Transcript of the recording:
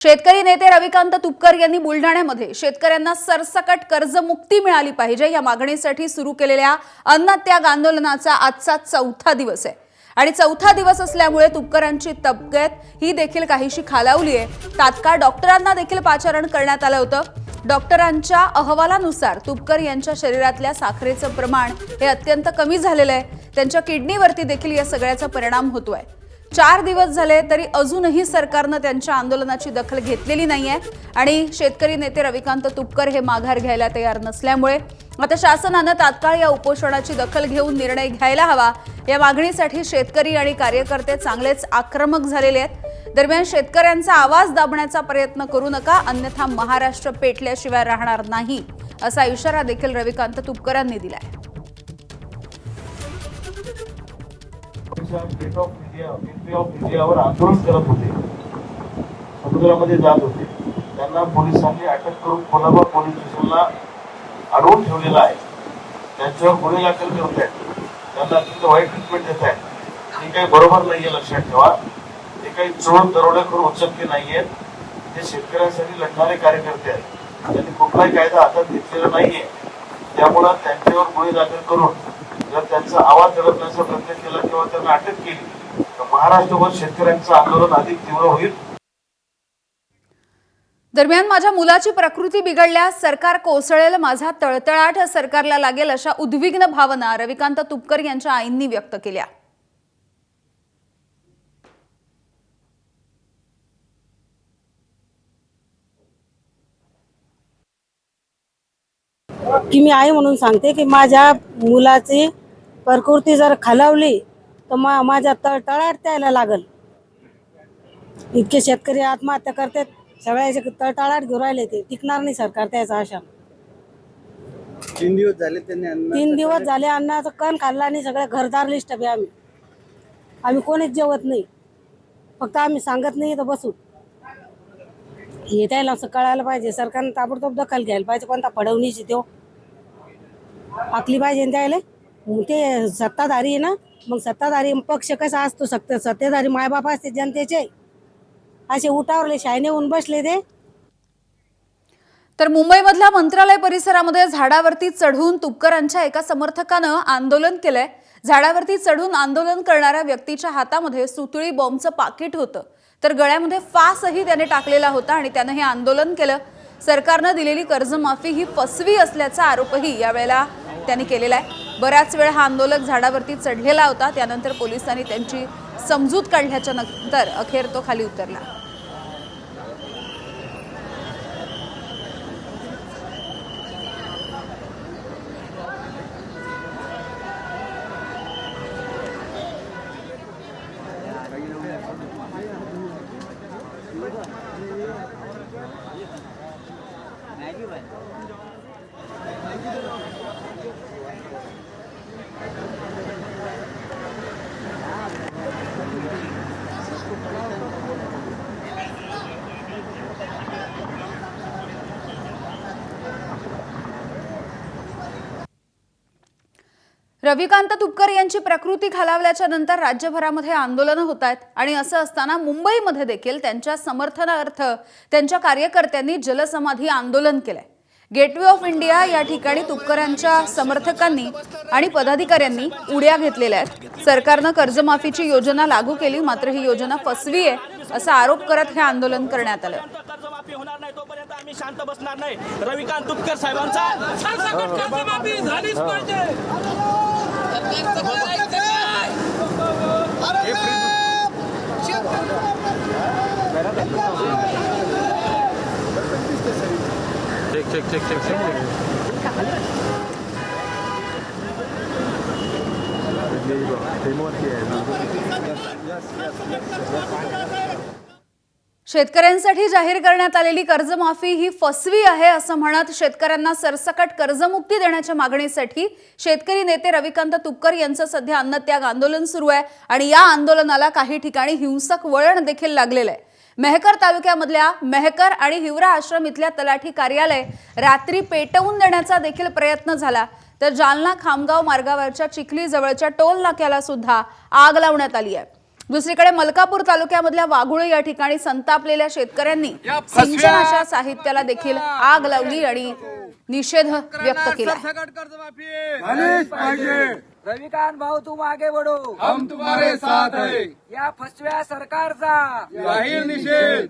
शेतकरी नेते रविकांत तुपकर यांनी बुलढाण्यामध्ये शेतकऱ्यांना सरसकट कर्जमुक्ती मिळाली पाहिजे या मागणीसाठी सुरू केलेल्या अन्नत्याग आंदोलनाचा आजचा चौथा दिवस आहे आणि चौथा दिवस असल्यामुळे तुपकरांची तब्येत ही देखील काहीशी खालावली आहे। तात्काळ डॉक्टरांना देखील पाचारण करण्यात आलं होतं। डॉक्टरांच्या अहवालानुसार तुपकर यांच्या शरीरातल्या साखरेचं प्रमाण हे अत्यंत कमी झालेलं आहे। त्यांच्या किडनीवरती देखील या सगळ्याचा परिणाम होतोय। 4 दिवस झाले तरी अजूनही सरकारने त्यांच्या आंदोलनाची दखल घेतलेली नाहीये आणि शेतकरी नेते रविकांत तुपकर हे माघार घ्यायला तयार नसल्यामुळे आता शासनाने तात्काळ या उपोषणाची दखल घेऊन निर्णय घ्यायला हवा या मागणीसाठी शेतकरी आणि कार्यकर्ते चांगलेच आक्रमक झालेले आहेत। दरम्यान शेतकऱ्यांचा आवाज दाबण्याचा प्रयत्न करू नका, अन्यथा महाराष्ट्र पेटल्याशिवाय राहणार नाही असा इशारा देखील रविकांत तुपकरांनी दिलाय। गेट ऑफ इंडियावर आंदोलन करत होते, समुद्रामध्ये जात होते। त्यांना पोलिसांनी अटक करून कोल्हापूर पोलीस स्टेशनला अडवून ठेवलेलं आहे। त्यांच्यावर गुन्हे दाखल करत आहेत, त्यांना अत्यंत वाईट ट्रीटमेंट देत आहेत। हे काही बरोबर नाहीये, लक्षात ठेवा। हे काही चोर दरोडेखोर उचलके नाहीयेत, ते शेतकऱ्यांसाठी लढणारे कार्यकर्ते आहेत। त्यांनी कुठलाही कायदा हातात घेतलेला नाहीये, त्यामुळे त्यांच्यावर गुन्हे दाखल करून जर त्यांचा आवाज दडपण्याचा प्रयत्न केला किंवा त्यांना अटक केली तर महाराष्ट्रभर शेतकऱ्यांचं आंदोलन अधिक तीव्र होईल। दरम्यान माझ्या मुलाची प्रकृती बिघडल्यास सरकार कोसळेल, माझा तळतळाट सरकारला लागेल अशा उद्विग्न भावना रविकांत तुपकर यांच्या आईंनी व्यक्त केल्या। की मी आई म्हणून सांगते की माझ्या मुलाची प्रकृती जर खालावली तर माझ्या तळतळाट त्याला लागल। इतके शेतकरी आत्महत्या करतात, सगळ्याचे तळतळाट घेऊन राहिले, ते टिकणार नाही सरकार त्याचा आशा। 3 दिवस झाले त्यांनी 3 दिवस झाले अन्नाचं कण खाल्ला नाही, सगळे घरदार लिस्ट बी आम्ही कोणीच जेवत नाही, फक्त आम्ही सांगत नाही तर बसू। हे त्याला असं कळायला पाहिजे, सरकारने ताबडतोब दखल घ्यायला पाहिजे। कोणता फडवणीची तो आखली पाहिजे त्याला। ते सत्ताधारी आहे ना, मग सत्ताधारी पक्ष कसा असतो, सत्ताधारी मायबाप असते जनतेचे, असे उठावरले शायने होऊन बसले ते। तर मुंबईमधल्या मंत्रालय परिसरामध्ये झाडावरती चढून तुपकरांच्या एका समर्थकानं आंदोलन केलंय। झाडावरती चढून आंदोलन करणाऱ्या व्यक्तीच्या हातामध्ये सुतळी बॉम्बचं पाकिट होतं, तर गळ्यामध्ये फासही त्याने टाकलेला होता आणि त्याने हे आंदोलन केलं। सरकारने दिलेली कर्जमाफी ही फसवी असल्याचा आरोपही यावेळेला त्यांनी केलेला आहे। बराच वेळ हा आंदोलक झाडावरती चढलेला होता, त्यानंतर पोलिसांनी त्यांची समजूत काढल्याच्या नंतर अखेर तो खाली उतरला। रविकांत तुपकर यांची प्रकृती खालावल्याच्या नंतर राज्यभरामध्ये आंदोलनं होत आहेत आणि असं असताना मुंबईमध्ये देखील त्यांच्या समर्थनार्थ त्यांच्या कार्यकर्त्यांनी जलसमाधी आंदोलन केलंय। गेटवे ऑफ इंडिया या ठिकाणी तुपकरांच्या समर्थकांनी आणि पदाधिकाऱ्यांनी उड्या घेतलेल्या आहेत। सरकारने कर्जमाफीची योजना लागू केली, मात्र ही योजना फसवी आहे असा आरोप करत हे आंदोलन करण्यात आलं। कर्जमाफी होणार नाही तोपर्यंत आम्ही शांत बसणार नाही। रविकांत तुपकर साहेबांचा सरसकट कर्जमाफी झालीच पाहिजे। शेतकऱ्यांसाठी जाहीर करण्यात आलेली कर्जमाफी ही फसवी आहे असं म्हणत शेतकऱ्यांना सरसकट कर्जमुक्ती देण्याच्या मागणीसाठी शेतकरी नेते रविकांत तुपकर यांचं सध्या अन्नत्याग आंदोलन सुरू आहे आणि या आंदोलनाला काही ठिकाणी हिंसक वळण देखील लागलेलं आहे। मेहकर तालुक्यामधल्या मेहकर आणि हिवरा आश्रम इथल्या तलाठी कार्यालय रात्री पेटवून देण्याचा देखील प्रयत्न झाला, तर जालना खामगाव मार्गावरच्या चिखली जवळच्या टोल नाक्याला सुद्धा आग लावण्यात आली आहे। दुसरीकडे मलकापूर तालुक्यामधल्या वाघुळे या ठिकाणी संतापलेल्या शेतकऱ्यांनी सिंचनाच्या साहित्याला देखील आग लावली आणि निषेध व्यक्त केला. रविकांत भाऊ तुम आगे बढ़ो, हम तुम्हारे साथ हैं. या फसव्या सरकारचा जाहीर निषेध.